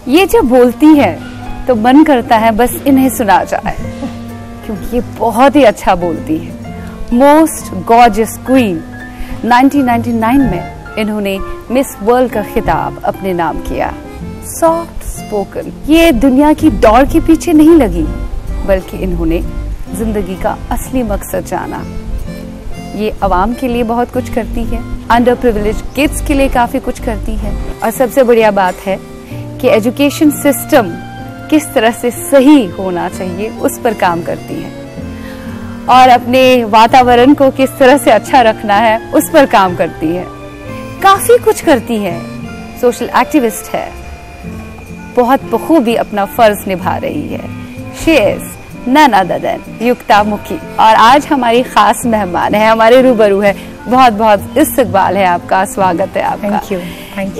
ये जब बोलती है तो मन करता है बस इन्हें सुना जाए, क्योंकि ये बहुत ही अच्छा बोलती है। Most gorgeous queen. 1999 में इन्होंने मिस वर्ल्ड का खिताब अपने नाम किया। सॉफ्ट स्पोकन, ये दुनिया की दौड़ के पीछे नहीं लगी, बल्कि इन्होंने जिंदगी का असली मकसद जाना। ये आवाम के लिए बहुत कुछ करती है, अंडर प्रिविलेज किड्स के लिए काफी कुछ करती है, और सबसे बढ़िया बात है कि एजुकेशन सिस्टम किस तरह से सही होना चाहिए उस पर काम करती है, और अपने वातावरण को किस तरह से अच्छा रखना है उस पर काम करती है। काफी कुछ करती है, सोशल एक्टिविस्ट है, बहुत बखूबी अपना फर्ज निभा रही है। She is none other than Yukta Mukhi, और आज हमारी खास मेहमान है, हमारे रूबरू है। बहुत बहुत इस्तकबाल है आपका, स्वागत है आपका। Thank you.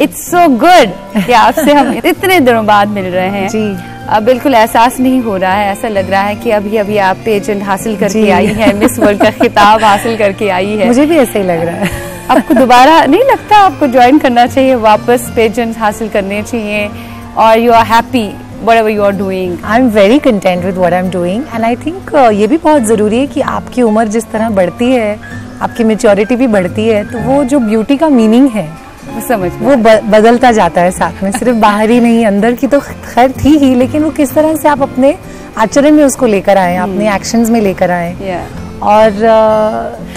It's so good कि आपसे हम इतने दिनों बाद मिल रहे हैं जी। अब बिल्कुल एहसास नहीं हो रहा है, ऐसा लग रहा है कि अभी अभी आप पेजेंट हासिल करके आई है, मिस वर्ल्ड का खिताब हासिल करके आई है। मुझे भी ऐसा ही लग रहा है। आपको दोबारा नहीं लगता आपको ज्वाइन करना चाहिए, वापस पेजेंट हासिल करने चाहिए, और you are happy whatever you are doing? I'm very content with what I'm doing, and I think ये भी बहुत ज़रूरी है कि आपकी उम्र जिस तरह बढ़ती है, आपकी मेच्योरिटी भी बढ़ती है, तो वो जो ब्यूटी का मीनिंग है वो बदलता जाता है साथ में। सिर्फ बाहर ही नहीं, अंदर की तो खैर थी ही, लेकिन वो किस तरह से आप अपने आचरण में उसको लेकर आए, अपने एक्शंस में लेकर आए। और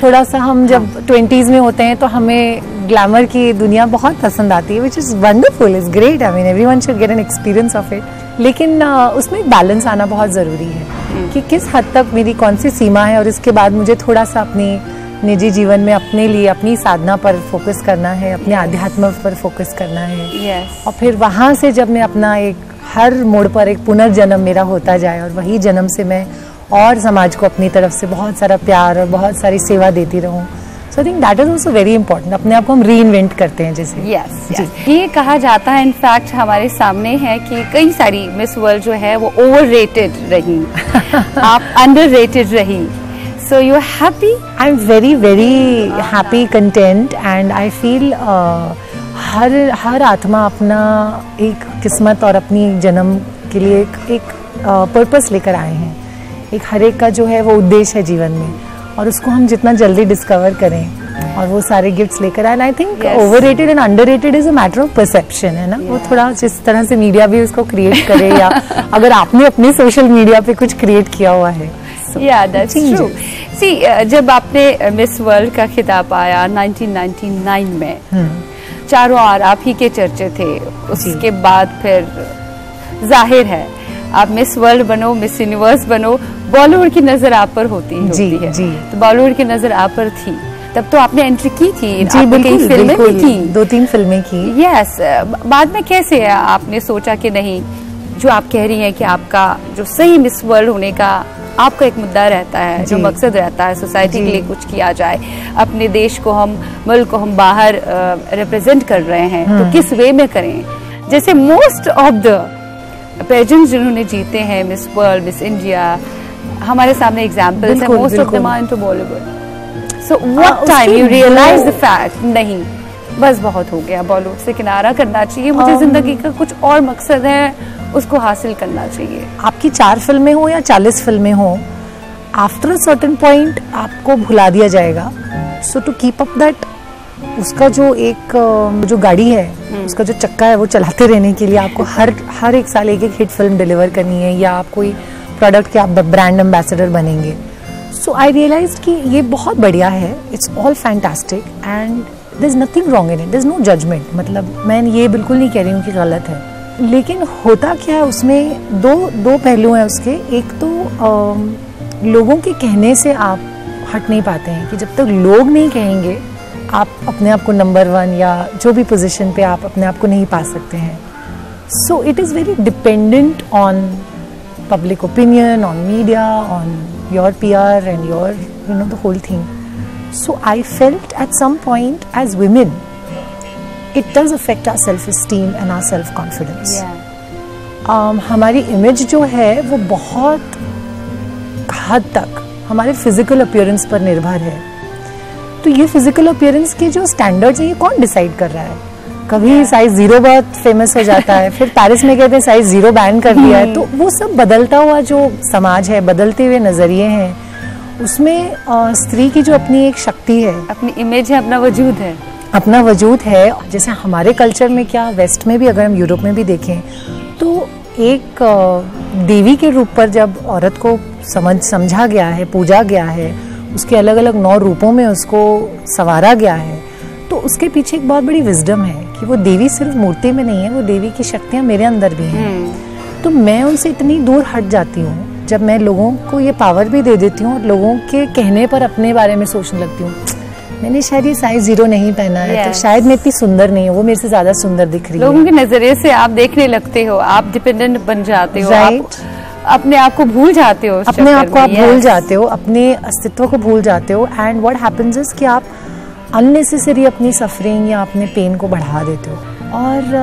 थोड़ा सा हम जब 20s में होते हैं तो हमें ग्लैमर की दुनिया बहुत पसंद आती है, which is wonderful, is great. I mean everyone should get an experience of it, लेकिन उसमें एक बैलेंस आना बहुत ज़रूरी है कि किस हद तक मेरी कौन सी सीमा है, और इसके बाद मुझे थोड़ा सा अपनी निजी जीवन में अपने लिए अपनी साधना पर फोकस करना है, अपने आध्यात्म पर फोकस करना है। और फिर वहाँ से जब मैं अपना एक हर मोड़ पर एक पुनर्जन्म मेरा होता जाए, और वही जन्म से मैं और समाज को अपनी तरफ से बहुत सारा प्यार और बहुत सारी सेवा देती रहूं। So I think that is also very important. अपने आप को हम री इन्वेंट करते हैं जैसे। यस, ये कहा जाता है, इनफैक्ट हमारे सामने है कि कई सारी मिस वर्ल्ड जो है वो ओवररेटेड रही, आप अंडररेटेड रही। So you are happy? I am very very happy, content, and I feel हर आत्मा अपना एक किस्मत और अपनी जन्म के लिए एक पर्पस लेकर आए हैं। एक हर एक का जो है वो उद्देश्य है जीवन में, और उसको हम जितना जल्दी डिस्कवर करें और वो सारे गिफ्ट्स लेकर आए। I think overrated and underrated is a matter of perception, है ना। वो थोड़ा जिस तरह से मीडिया भी उसको क्रिएट करे, या अगर आपने अपने सोशल मीडिया पे कुछ क्रिएट किया हुआ है। That's true. सी, जब आपने मिस वर्ल्ड का खिताब आया 1999 में, चारों ओर आप ही के चर्चे थे। उसके बाद फिर जाहिर है आप मिस वर्ल्ड बनो, मिस यूनिवर्स बनो, बॉलीवुड की नजर आप पर होती है। तो बॉलीवुड की नजर आप पर थी, तब तो आपने एंट्री की थी। जी बिल्कुल, फिल्में भी की, 2-3 फिल्में की। यस, बाद में कैसे आपने सोचा कि नहीं, जो आप कह रही हैं कि आपका जो सही मिस वर्ल्ड होने का आपका एक मुद्दा रहता है, जो मकसद रहता है सोसाइटी के लिए कुछ किया जाए, अपने देश को हम, मुल्क को हम बाहर रिप्रेजेंट कर रहे हैं, तो किस वे में करें। जैसे मोस्ट ऑफ द पेजेंट्स जिन्होंने जीते हैं, मिस वर्ल्ड, मिस इंडिया, हमारे सामने एग्जांपल्स हैं, most of them are into Bollywood. So what time you realise the fact, नहीं बस बहुत हो गया, बॉलीवुड से किनारा करना चाहिए, मुझे जिंदगी का कुछ और मकसद है, उसको हासिल करना चाहिए। आपकी 4 फिल्में हो या 40 फिल्में हो, आफ्टर अ सर्टेन पॉइंट आपको भुला दिया जाएगा। सो टू कीप अप दैट, उसका जो एक जो गाड़ी है, उसका जो चक्का है, वो चलाते रहने के लिए आपको हर एक साल एक हिट फिल्म डिलीवर करनी है, या आप कोई प्रोडक्ट के आप ब्रांड एम्बेसडर बनेंगे। सो आई रियलाइज्ड कि ये बहुत बढ़िया है, it's all fantastic, and there is nothing wrong in it, there is no judgement. मतलब मैं ये बिल्कुल नहीं कह रही हूँ कि गलत है, लेकिन होता क्या है उसमें, दो पहलू हैं उसके। एक तो लोगों के कहने से आप हट नहीं पाते हैं, कि जब तक लोग नहीं कहेंगे आप अपने आप को नंबर 1 या जो भी पोजीशन पे आप अपने आप को नहीं पा सकते हैं। So it is very dependent on public opinion, on media, on your PR and your, the whole thing. So I felt at some point as women, it does affect our self-esteem and our self-confidence. हमारी image जो है वो बहुत हद तक हमारे physical appearance पर निर्भर है। तो ये फिजिकल अपीयरेंस के जो स्टैंडर्ड्स हैं, ये कौन डिसाइड कर रहा है? कभी साइज 0 बहुत फेमस हो जाता है, फिर पेरिस में कहते हैं साइज 0 बैन कर दिया है। तो वो सब बदलता हुआ जो समाज है, बदलते हुए नजरिए हैं, उसमें स्त्री की जो अपनी एक शक्ति है, अपनी इमेज है, अपना वजूद है, अपना वजूद है। जैसे हमारे कल्चर में, क्या वेस्ट में भी, अगर हम यूरोप में भी देखें तो एक देवी के रूप पर जब औरत को समझा गया है, पूजा गया है, उसके अलग अलग 9 रूपों में उसको संवारा गया है, तो उसके पीछे एक बहुत बड़ी विजडम है कि वो देवी सिर्फ मूर्ति में नहीं है, वो देवी की शक्तियाँ मेरे अंदर भी हैं। तो मैं उनसे इतनी दूर हट जाती हूँ जब मैं लोगों को ये पावर भी दे देती हूँ और लोगों के कहने पर अपने बारे में सोचने लगती हूँ, मैंने शायद ये साइज 0 नहीं पहना है, तो शायद मैं इतनी सुंदर नहीं हूँ, वो मेरे से ज्यादा सुंदर दिख रही है। लोगों के नजरिए से आप देखने लगते हो, आप डिपेंडेंट बन जाते हो, आप अपने आप को भूल जाते हो, अपने आप को आप भूल जाते हो, अपने अस्तित्व को भूल जाते हो। एंड व्हाट हैपेंस इज कि आप अननेसेसरी अपनी सफरिंग या अपने पेन को बढ़ा देते हो। और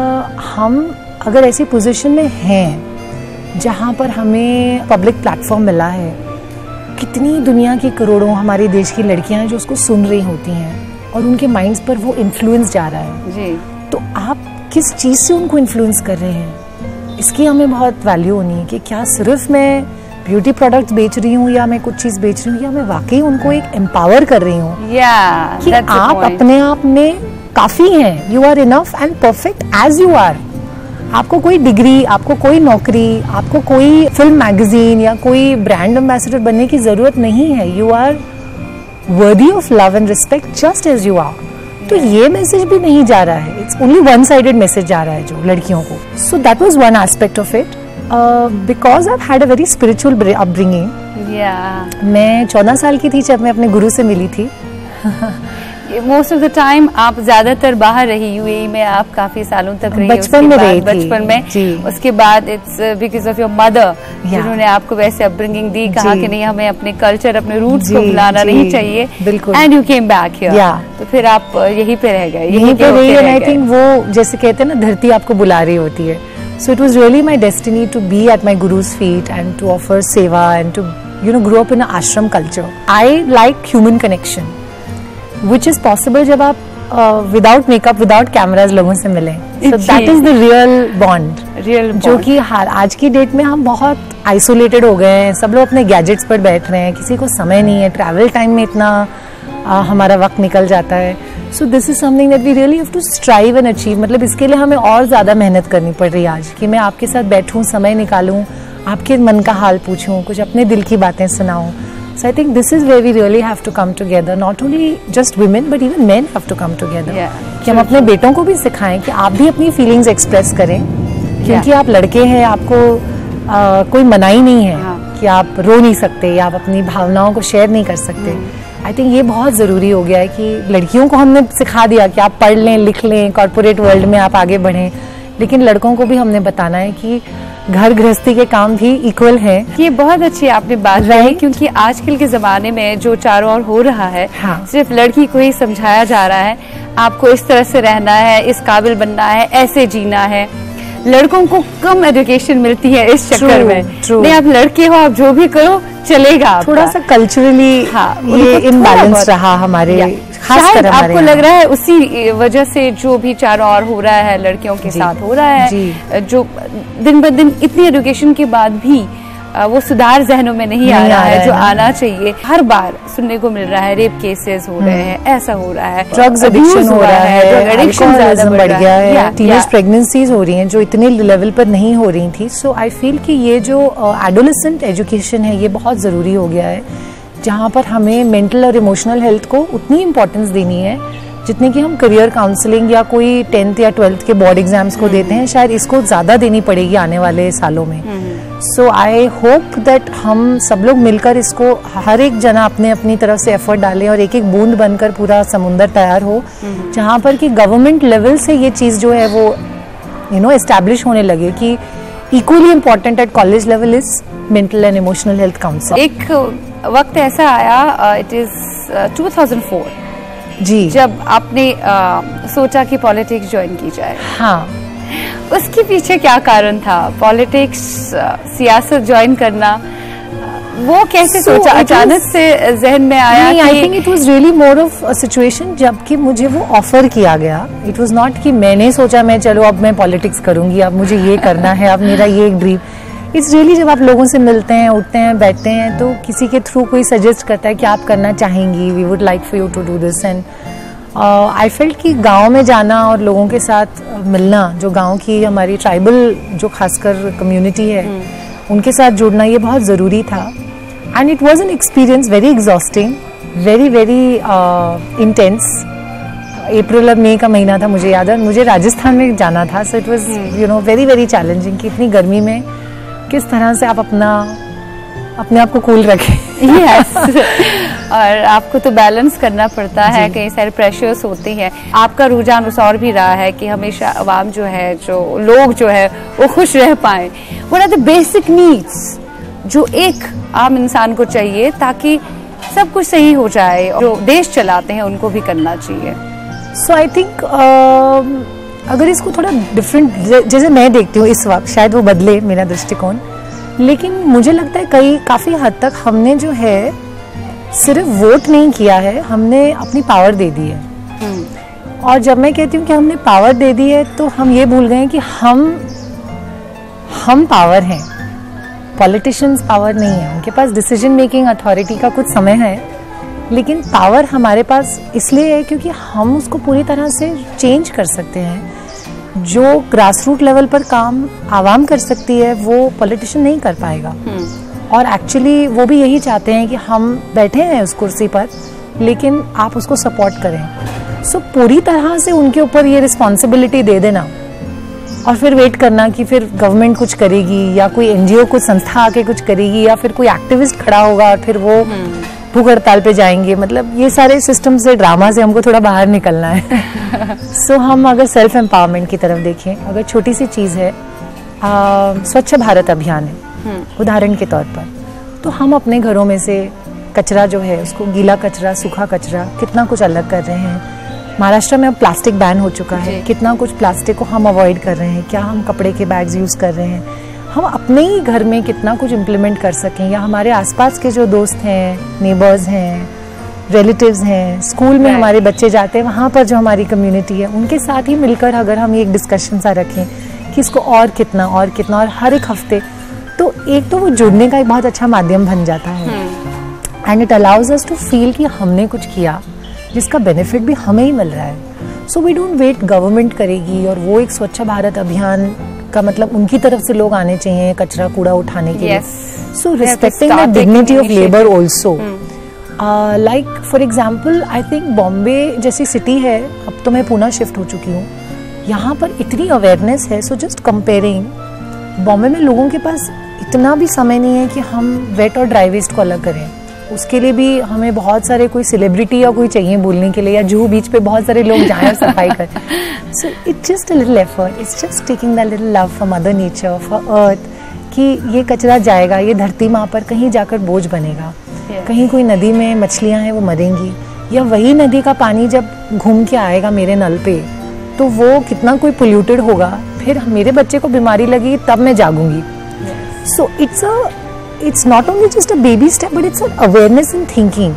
हम अगर ऐसी पोजीशन में हैं जहाँ पर हमें पब्लिक प्लेटफॉर्म मिला है, कितनी दुनिया की करोड़ों हमारे देश की लड़कियां हैं जो उसको सुन रही होती हैं और उनके माइंड्स पर वो इन्फ्लुएंस जा रहा है जी। तो आप किस चीज़ से उनको इन्फ्लुएंस कर रहे हैं, इसकी हमें बहुत वैल्यू होनी है कि क्या सिर्फ मैं ब्यूटी प्रोडक्ट्स बेच रही हूँ या मैं कुछ चीज़ बेच रही हूँ, या मैं वाकई उनको एक एम्पावर कर रही हूँ कि आप अपने आप में काफ़ी हैं, you are enough and perfect as you are. आपको कोई डिग्री, आपको कोई नौकरी, आपको कोई फिल्म मैगजीन या कोई ब्रांड एम्बेसडर बनने की जरूरत नहीं है। You are worthy of love and respect just as you are. तो ये मैसेज भी नहीं जा रहा है, it's only one sided message जा रहा है जो लड़कियों को। So that was one aspect of it. Because I had a very spiritual upbringing. मैं 14 साल की थी जब मैं अपने गुरु से मिली थी। मोस्ट ऑफ द टाइम आप ज्यादातर बाहर रही, यूएई में आप काफी सालों तक रही, बचपन में रही थी। बचपन में, उसके बाद it's because of your mother जिन्होंने आपको वैसे अपब्रिंगिंग दी, कहा कि नहीं हमें अपने कल्चर, अपने रूट्स को भुलाना नहीं चाहिए, and you came back here. तो फिर आप यहीं पे रह गए, यहीं पे रही। एंड आई थिंक वो जैसे कहते हैं ना, धरती आपको बुला रही होती है। So it was really my destiny to be at my guru's feet and to offer seva and to grow up in a ashram culture. I like human connection which is possible जब आप without makeup, without cameras लोगों से मिलें। So that is the real bond, जो कि आज की date में हम बहुत आइसोलेटेड हो गए हैं, सब लोग अपने गैजेट्स पर बैठ रहे हैं, किसी को समय नहीं है, ट्रैवल टाइम में इतना हमारा वक्त निकल जाता है। So this is something that we really have to strive and achieve। मतलब इसके लिए हमें और ज़्यादा मेहनत करनी पड़ रही है आज, कि मैं आपके साथ बैठूं, समय निकालूं, आपके मन का हाल पूछूं, कुछ अपने दिल की बातें सुनाऊं। So I think this is where we really have to come together. Not only just women, but even men have to come together. कि हम अपने बेटों को भी सिखाएं कि आप भी अपनी फीलिंग्स एक्सप्रेस करें, क्योंकि आप लड़के हैं, आपको कोई मनाही नहीं है कि आप रो नहीं सकते या आप अपनी भावनाओं को शेयर नहीं कर सकते। आई थिंक ये बहुत ज़रूरी हो गया है कि लड़कियों को हमने सिखा दिया कि आप पढ़ लें, लिख लें, कॉर्पोरेट वर्ल्ड में आप आगे बढ़ें, लेकिन लड़कों को भी हमने बताना है कि घर गृहस्थी के काम भी इक्वल है। ये बहुत अच्छी आपने बात कही, क्योंकि आजकल के जमाने में जो चारों ओर हो रहा है, सिर्फ लड़की को ही समझाया जा रहा है, आपको इस तरह से रहना है, इस काबिल बनना है, ऐसे जीना है। लड़कों को कम एजुकेशन मिलती है इस चक्कर में। नहीं, आप लड़के हो, आप जो भी करो चलेगा। थोड़ा सा कल्चरली ये इम्बैलेंस रहा हमारे, शायद आपको लग रहा है उसी वजह से जो भी चारों ओर हो रहा है लड़कियों के साथ हो रहा है, जो दिन ब दिन इतनी एजुकेशन के बाद भी वो सुधार जहनों में नहीं आ रहा है जो आना चाहिए। हर बार सुनने को मिल रहा है रेप केसेस हो रहे हैं, ऐसा हो रहा है, ड्रग्स एडिक्शन हो रहा है, ड्रग एडिक्शन ज्यादा बढ़ गया है, टीनेज प्रेगनेंसीज हो रही हैं जो इतने लेवल पर नहीं हो रही थी। सो आई फील कि ये जो एडोलेसेंट एजुकेशन है ये बहुत जरूरी हो गया है, जहाँ पर हमें मेंटल और इमोशनल हेल्थ को उतनी इम्पोर्टेंस देनी है जितने कि हम करियर काउंसलिंग या कोई 10th या 12th के बोर्ड एग्जाम्स को देते हैं, शायद इसको ज़्यादा देनी पड़ेगी आने वाले सालों में। सो आई होप दैट हम सब लोग मिलकर इसको, हर एक जना अपने अपनी तरफ से एफर्ट डालें और एक एक बूंद बनकर पूरा समुंदर तैयार हो, जहाँ पर कि गवर्नमेंट लेवल से ये चीज़ जो है वो एस्टैब्लिश होने लगे कि equally important at college level is mental and emotional health counselling. एक वक्त ऐसा आया, इट इज 2004 जी, जब आपने सोचा कि पॉलिटिक्स ज्वाइन की जाए। हाँ, उसके पीछे क्या कारण था? पॉलिटिक्स, सियासत ज्वाइन करना वो कैसे सोचा, अचानक से जहन में आया? I think it was really more of a situation जबकि मुझे वो ऑफर किया गया. इट वाज नॉट कि मैंने सोचा मैं चलो अब मैं पॉलिटिक्स करूंगी, अब मुझे ये करना है, अब मेरा ये एक ड्रीम. इट्स रियली जब आप लोगों से मिलते हैं, उठते हैं, बैठते हैं, तो किसी के थ्रू कोई सजेस्ट करता है कि आप करना चाहेंगी, we would like for you to do this. And I felt कि गांव में जाना और लोगों के साथ मिलना, जो गांव की हमारी ट्राइबल जो खासकर कम्युनिटी है उनके साथ जुड़ना, ये बहुत ज़रूरी था. And it was an experience very exhausting, very very intense. अप्रैल और मई का महीना था, मुझे याद है. मुझे राजस्थान में जाना था, so it was you know very very challenging कि इतनी गर्मी में किस तरह से आप अपने आप को कूल रखें. yes. और आपको तो बैलेंस करना पड़ता है, कई सारे प्रेशर्स होते हैं. आपका रुझान उस और भी रहा है कि हमेशा आवाम जो है, जो लोग जो है वो खुश रह पाए. What are the basic needs जो एक आम इंसान को चाहिए ताकि सब कुछ सही हो जाए, जो देश चलाते हैं उनको भी करना चाहिए? सो आई थिंक अगर इसको थोड़ा डिफरेंट जैसे मैं देखती हूँ इस वक्त, शायद वो बदले मेरा दृष्टिकोण, लेकिन मुझे लगता है काफ़ी हद तक हमने जो है सिर्फ वोट नहीं किया है, हमने अपनी पावर दे दी है. और जब मैं कहती हूँ कि हमने पावर दे दी है तो हम ये भूल गए हैं कि हम पावर हैं, पॉलिटिशियंस पावर नहीं है. उनके पास डिसीजन मेकिंग अथॉरिटी का कुछ समय है, लेकिन पावर हमारे पास इसलिए है क्योंकि हम उसको पूरी तरह से चेंज कर सकते हैं. जो ग्रास रूट लेवल पर काम आवाम कर सकती है वो पॉलिटिशियन नहीं कर पाएगा. और एक्चुअली वो भी यही चाहते हैं कि हम बैठे हैं उस कुर्सी पर, लेकिन आप उसको सपोर्ट करें. सो पूरी तरह से उनके ऊपर ये रिस्पॉन्सिबिलिटी दे देना और फिर वेट करना कि फिर गवर्नमेंट कुछ करेगी या कोई एनजीओ कुछ संस्था आके कुछ करेगी या फिर कोई एक्टिविस्ट खड़ा होगा और फिर वो भूख हड़ताल पे जाएंगे, मतलब ये सारे सिस्टम से, ड्रामा से हमको थोड़ा बाहर निकलना है. सो हम अगर सेल्फ एम्पावरमेंट की तरफ देखें, अगर छोटी सी चीज़ है, स्वच्छ भारत अभियान है उदाहरण के तौर पर, तो हम अपने घरों में से कचरा जो है उसको, गीला कचरा, सूखा कचरा, कितना कुछ अलग कर रहे हैं. महाराष्ट्र में अब प्लास्टिक बैन हो चुका है, कितना कुछ प्लास्टिक को हम अवॉइड कर रहे हैं. क्या हम कपड़े के बैग्स यूज़ कर रहे हैं? हम अपने ही घर में कितना कुछ इम्प्लीमेंट कर सकें, या हमारे आसपास के जो दोस्त हैं, नेबर्स हैं, रिलेटिव्स हैं, स्कूल में हमारे बच्चे जाते हैं, वहाँ पर जो हमारी कम्युनिटी है उनके साथ ही मिलकर अगर हम एक डिस्कशन सा रखें कि इसको और कितना और हर एक हफ्ते, तो एक तो वो जुड़ने का एक बहुत अच्छा माध्यम बन जाता है. And it allows us to feel कि हमने कुछ किया जिसका बेनिफिट भी हमें ही मिल रहा है. So we don't wait government करेगी, और वो एक स्वच्छ भारत अभियान का मतलब उनकी तरफ से लोग आने चाहिए कचरा कूड़ा उठाने के लिए. So respecting the dignity of labour also. Like for example I think Bombay जैसी सिटी है, अब तो मैं पूना शिफ्ट हो चुकी हूँ, यहाँ पर इतनी अवेयरनेस है. सो जस्ट कंपेयरिंग, बॉम्बे में लोगों के पास इतना भी समय नहीं है कि हम वेट और ड्राई वेस्ट को अलग करें. उसके लिए भी हमें बहुत सारे कोई सेलिब्रिटी या कोई चाहिए बोलने के लिए, या जुहू बीच पे बहुत सारे लोग जाएं और सफाई करें. So it's just a little effort, it's just taking the little love for mother nature, for earth, कि ये कचरा जाएगा, ये धरती माँ पर कहीं जाकर बोझ बनेगा. कहीं कोई नदी में मछलियाँ हैं वो मरेंगी, या वही नदी का पानी जब घूम के आएगा मेरे नल पे तो वो कितना कोई पोल्यूटेड होगा, फिर मेरे बच्चे को बीमारी लगी तब मैं जागूंगी. So it's not only just a baby step, but it's a awareness in thinking.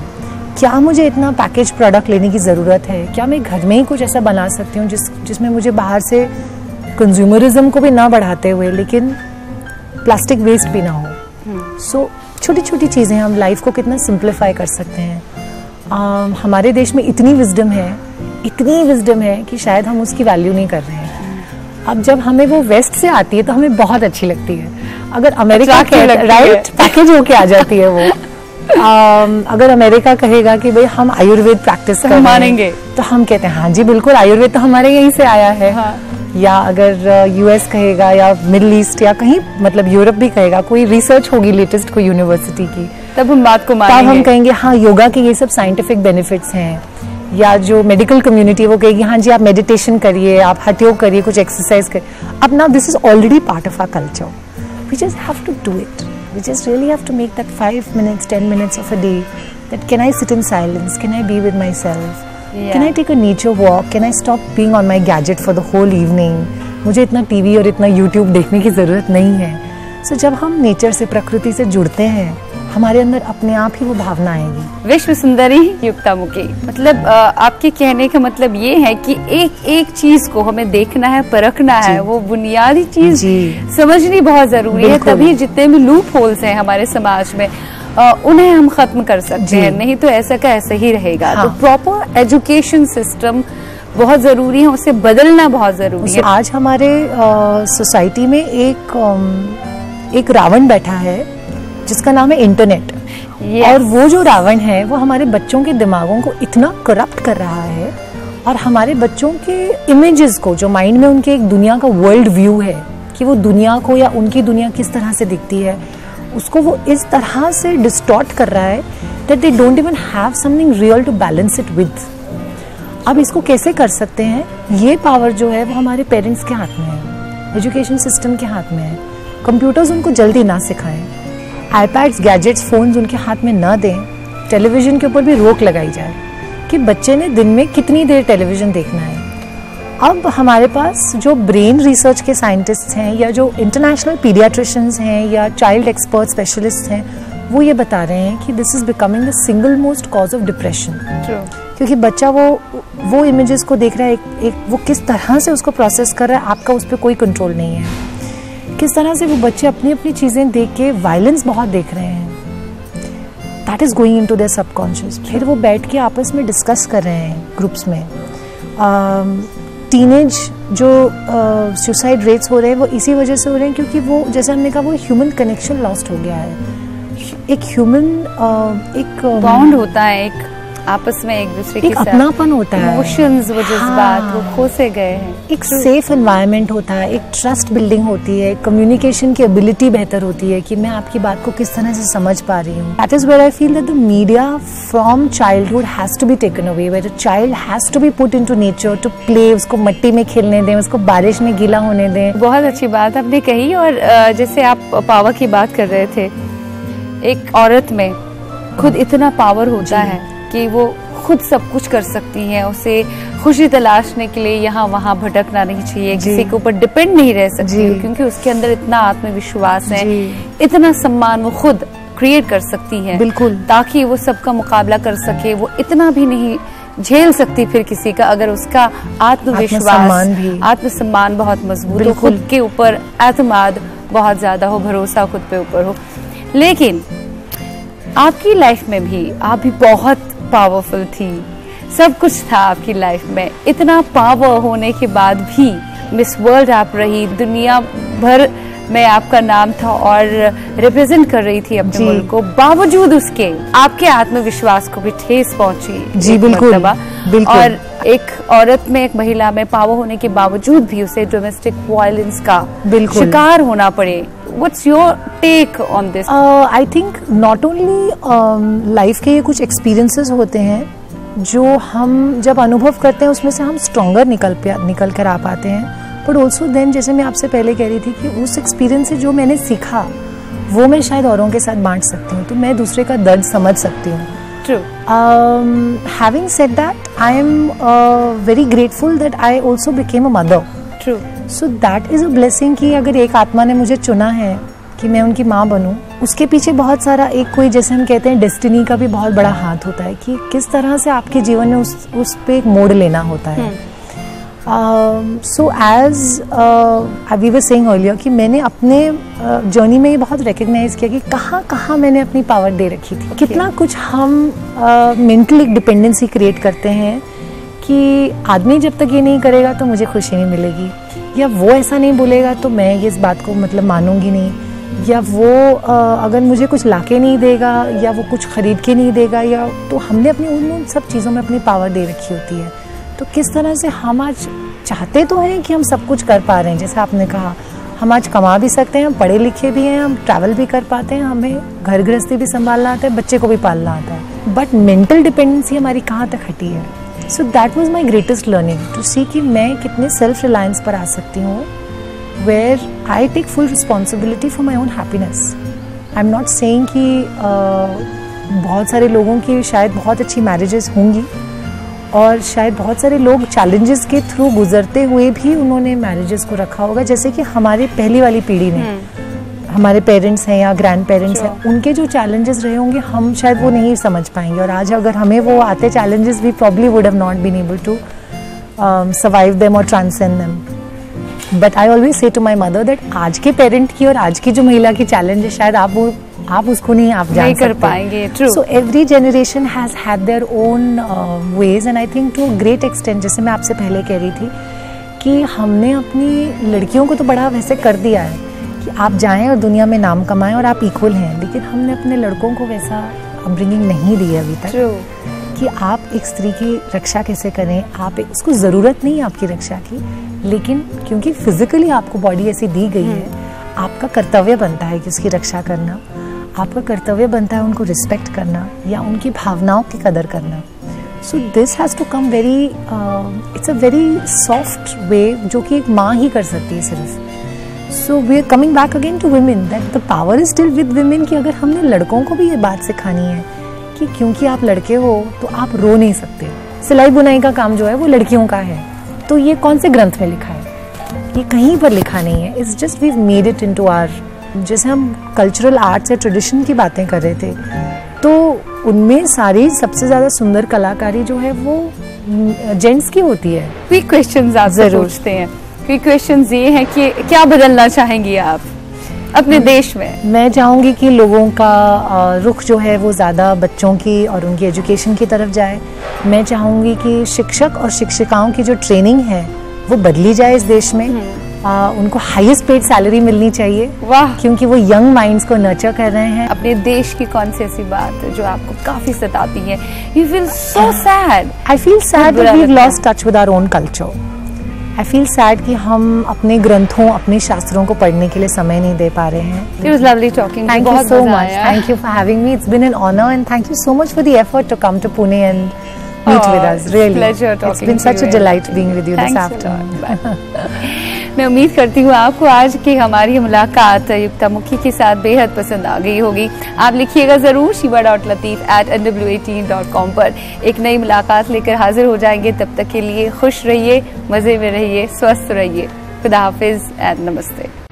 क्या मुझे इतना पैकेज प्रोडक्ट लेने की ज़रूरत है? क्या मैं घर में ही कुछ ऐसा बना सकती हूँ जिसमें मुझे बाहर से कंज्यूमरिज्म को भी ना बढ़ाते हुए लेकिन प्लास्टिक वेस्ट भी ना हो. सो छोटी छोटी चीज़ें हम लाइफ को कितना सिंप्लीफाई कर सकते हैं. हमारे देश में इतनी विजडम है कि शायद हम उसकी वैल्यू नहीं कर रहे हैं. अब जब हमें वो वेस्ट से आती है तो हमें बहुत अच्छी लगती है. अगर अमेरिका राइट पैकेज होके आ जाती है वो. अगर अमेरिका कहेगा कि भाई हम आयुर्वेद प्रैक्टिस कर मानेंगे, तो हम कहते हैं हाँ जी बिल्कुल, आयुर्वेद तो हमारे यहीं से आया है. या अगर यूएस कहेगा या मिडिल ईस्ट या कहीं मतलब यूरोप भी कहेगा, कोई रिसर्च होगी लेटेस्ट कोई यूनिवर्सिटी की, तब हम बात को मानेंगे. तब हम कहेंगे हाँ योगा के ये सब साइंटिफिक बेनिफिट्स हैं. या जो मेडिकल कम्युनिटी वो कहेगी हाँ जी आप मेडिटेशन करिए, आप हठ योग करिए, कुछ एक्सरसाइज करिए. अब now this is already part of our culture. We just have to do it. We just really have to make that 5 minutes, 10 minutes of a day. That can I sit in silence? Can I be with myself? Yeah. Can I take a nature walk? Can I stop being on my gadget for the whole evening? मुझे इतना TV और इतना YouTube देखने की ज़रूरत नहीं है. So जब हम नेचर से, प्रकृति से जुड़ते हैं, हमारे अंदर अपने आप ही वो भावना आएगी। विश्व सुंदरी युक्तामुखी, मतलब आपके कहने का मतलब ये है कि एक एक चीज को हमें देखना है, परखना है, वो बुनियादी चीज समझनी बहुत जरूरी है, तभी जितने भी लूप होल्स हैं हमारे समाज में उन्हें हम खत्म कर सकते हैं, नहीं तो ऐसा का ऐसा ही रहेगा। तो प्रॉपर एजुकेशन सिस्टम बहुत जरूरी है, उसे बदलना बहुत जरूरी है। आज हमारे सोसाइटी में एक रावण बैठा है जिसका नाम है इंटरनेट। और वो जो रावण है वो हमारे बच्चों के दिमागों को इतना करप्ट कर रहा है, और हमारे बच्चों के इमेजेस को, जो माइंड में उनके एक दुनिया का वर्ल्ड व्यू है कि वो दुनिया को या उनकी दुनिया किस तरह से दिखती है, उसको वो इस तरह से डिस्टॉर्ट कर रहा है that they don't even have something real to balance it with. अब इसको कैसे कर सकते हैं? ये पावर जो है वो हमारे पेरेंट्स के हाथ में है, एजुकेशन सिस्टम के हाथ में है। कंप्यूटर्स उनको जल्दी ना सिखाएं, आईपैड्स, गैजेट्स, फोन्स उनके हाथ में ना दें, टेलीविजन के ऊपर भी रोक लगाई जाए कि बच्चे ने दिन में कितनी देर टेलीविजन देखना है। अब हमारे पास जो ब्रेन रिसर्च के साइंटिस्ट हैं या जो इंटरनेशनल पीडियाट्रिशियंस हैं या चाइल्ड एक्सपर्ट स्पेशलिस्ट हैं, वो ये बता रहे हैं कि this is becoming the single most cause of depression. क्योंकि बच्चा वो इमेजेस को देख रहा है, एक वो किस तरह से उसको प्रोसेस कर रहा है, आपका उस पर कोई कंट्रोल नहीं है। किस तरह से वो बच्चे अपनी अपनी चीज़ें देख के वायलेंस बहुत देख रहे हैं, that is going into their subconscious. फिर वो बैठ के आपस में डिस्कस कर रहे हैं ग्रुप्स में। टीनेज जो सुसाइड रेट्स हो रहे हैं वो इसी वजह से हो रहे हैं क्योंकि वो, जैसे हमने कहा, वो ह्यूमन कनेक्शन लॉस्ट हो गया है। एक ह्यूमन एक बॉन्ड होता है, एक आपस में एक दूसरे के साथ अपनापन होता है, इमोशंस, वो जज्बात वो खो से गए हैं। एक सेफ एनवायरनमेंट होता है, एक ट्रस्ट बिल्डिंग होती है, कम्युनिकेशन की एबिलिटी बेहतर होती है कि मैं आपकी बात को किस तरह से समझ पा रही हूँ। That is where I feel that the media from childhood has to be taken away, where a child has to be put into nature to play, उसको मिट्टी में खेलने दें, उसको बारिश में गीला होने दें। बहुत अच्छी बात आपने कही। और जैसे आप पावर की बात कर रहे थे, एक औरत में खुद इतना पावर होता है कि वो खुद सब कुछ कर सकती है। उसे खुशी तलाशने के लिए यहाँ वहाँ भटकना नहीं चाहिए, किसी के ऊपर डिपेंड नहीं रह सकती, क्योंकि उसके अंदर इतना आत्मविश्वास है, इतना सम्मान वो खुद क्रिएट कर सकती है, बिल्कुल, ताकि वो सबका मुकाबला कर सके। वो इतना भी नहीं झेल सकती फिर किसी का, अगर उसका आत्मविश्वास, आत्मसम्मान बहुत मजबूत हो, खुद के ऊपर एतमाद बहुत ज्यादा हो, भरोसा खुद पे ऊपर हो। लेकिन आपकी लाइफ में भी आप भी बहुत पावरफुल थी, सब कुछ था आपकी लाइफ में। इतना पावर होने के बाद भी मिस वर्ल्ड आप रही, दुनिया भर में आपका नाम था और रिप्रेजेंट कर रही थी अपने मुल्क को। बावजूद उसके आपके आत्मविश्वास को भी ठेस पहुंची। जी बिल्कुल। और एक औरत में, एक महिला में पावर होने के बावजूद भी उसे डोमेस्टिक वायलेंस का शिकार होना पड़े। What's your take on this? I think not only life के ये कुछ एक्सपीरियंसेस होते हैं जो हम जब अनुभव करते हैं उसमें से हम स्ट्रॉन्गर निकल कर आ पाते हैं, बट ऑल्सो देन, जैसे मैं आपसे पहले कह रही थी कि उस एक्सपीरियंस से जो मैंने सीखा वो मैं शायद औरों के साथ बांट सकती हूँ, तो मैं दूसरे का दर्द समझ सकती हूँ। True. Having said that, I am very grateful that I also became a mother. True. So that is a blessing कि अगर एक आत्मा ने मुझे चुना है कि मैं उनकी माँ बनूं, उसके पीछे बहुत सारा एक कोई, जैसे हम कहते हैं, डेस्टिनी का भी बहुत बड़ा हाथ होता है कि किस तरह से आपके जीवन में उस पे एक मोड़ लेना होता है। So as we were saying earlier कि मैंने अपने जर्नी में ये बहुत रिकग्नाइज किया कि कहाँ मैंने अपनी पावर दे रखी थी। कितना कुछ हम मेंटल एक डिपेंडेंसी क्रिएट करते हैं कि आदमी जब तक ये नहीं करेगा तो मुझे खुशी नहीं मिलेगी, या वो ऐसा नहीं बोलेगा तो मैं ये इस बात को मतलब मानूंगी नहीं, या वो अगर मुझे कुछ लाके नहीं देगा या वो कुछ खरीद के नहीं देगा, या तो हमने अपनी उन सब चीज़ों में अपनी पावर दे रखी होती है। तो किस तरह से हम आज चाहते तो हैं कि हम सब कुछ कर पा रहे हैं, जैसे आपने कहा, हम आज कमा भी सकते हैं, हम पढ़े लिखे भी हैं, हम ट्रैवल भी कर पाते हैं, हमें घर गृहस्थी भी संभालना आता है, बच्चे को भी पालना आता है, बट मेंटल डिपेंडेंसी हमारी कहाँ तक हटी है। So that was my greatest learning to see कि मैं कितने सेल्फ रिलायंस पर आ सकती हूँ, where I take full responsibility for my own happiness. I am not saying कि बहुत सारे लोगों की शायद बहुत अच्छी मैरिजेस होंगी और शायद बहुत सारे लोग चैलेंजेस के थ्रू गुजरते हुए भी उन्होंने मैरिजेस को रखा होगा, जैसे कि हमारी पहली वाली पीढ़ी ने। हमारे पेरेंट्स हैं या ग्रैंड पेरेंट्स हैं, उनके जो चैलेंजेस रहे होंगे हम शायद वो नहीं समझ पाएंगे, और आज अगर हमें वो आते challenges, we probably would have not been able to survive them और transcend them. But I always say to my mother that आज के पेरेंट की और आज की जो महिला की चैलेंज है, शायद आप उसको नहीं जान कर पाएंगे। So every generation has had their own ways, and I think to a great extent, जैसे मैं आपसे पहले कह रही थी कि हमने अपनी लड़कियों को तो बड़ा वैसे कर दिया है कि आप जाएं और दुनिया में नाम कमाएं और आप इक्वल हैं, लेकिन हमने अपने लड़कों को वैसा अपब्रिंगिंग नहीं दी है अभी तक कि आप एक स्त्री की रक्षा कैसे करें। आप उसको ज़रूरत नहीं है आपकी रक्षा की, लेकिन क्योंकि फिजिकली आपको बॉडी ऐसी दी गई है, आपका कर्तव्य बनता है कि उसकी रक्षा करना, आपका कर्तव्य बनता है उनको रिस्पेक्ट करना या उनकी भावनाओं की कदर करना। So this has to come very, it's a very soft way जो कि एक माँ ही कर सकती है सिर्फ। So we are coming back again to women, that the power is still with women, कि अगर हमने लड़कों को भी ये बात सिखानी है कि क्योंकि आप लड़के हो तो आप रो नहीं सकते, सिलाई बुनाई का काम जो है वो लड़कियों का है, तो ये कौन से ग्रंथ में लिखा है, ये कहीं पर लिखा नहीं है। It's just we made it into our, जैसे हम कल्चरल आर्ट्स या ट्रेडिशन की बातें कर रहे थे, तो उनमें सारी सबसे ज्यादा सुंदर कलाकारी जो है वो जेंट्स की होती है। क्विक क्वेश्चंस आपसे पूछते हैं। क्विक क्वेश्चंस ये हैं कि क्या बदलना चाहेंगी आप अपने देश में? मैं चाहूँगी कि लोगों का रुख जो है वो ज़्यादा बच्चों की और उनकी एजुकेशन की तरफ जाए। मैं चाहूँगी कि शिक्षक और शिक्षिकाओं की जो ट्रेनिंग है वो बदली जाए इस देश में। उनको हाईएस्ट पेड सैलरी मिलनी चाहिए। वाह, क्योंकि वो यंग माइंड्स को नर्चर कर रहे हैं। अपने देश की कौन सी ऐसी बात है जो आपको काफी सताती है? You feel so sad. I feel sad that we have lost touch with our own culture. I feel sad कि हम अपने ग्रंथों, अपने शास्त्रों को पढ़ने के लिए समय नहीं दे पा रहे हैं। It was lovely talking. Thank you so much. Thank you for having me. It's been an honor, and thank you so much for the effort to come to Pune and meet with us. Really, pleasure talking. It's been such a delight being with you this afternoon. मैं उम्मीद करती हूँ आपको आज की हमारी मुलाकात युक्ता मुखी के साथ बेहद पसंद आ गई होगी। आप लिखिएगा जरूर shiva.lateef@nw18.com पर। एक नई मुलाकात लेकर हाजिर हो जाएंगे। तब तक के लिए खुश रहिए, मजे में रहिए, स्वस्थ रहिए। खुदा हाफिज एंड नमस्ते।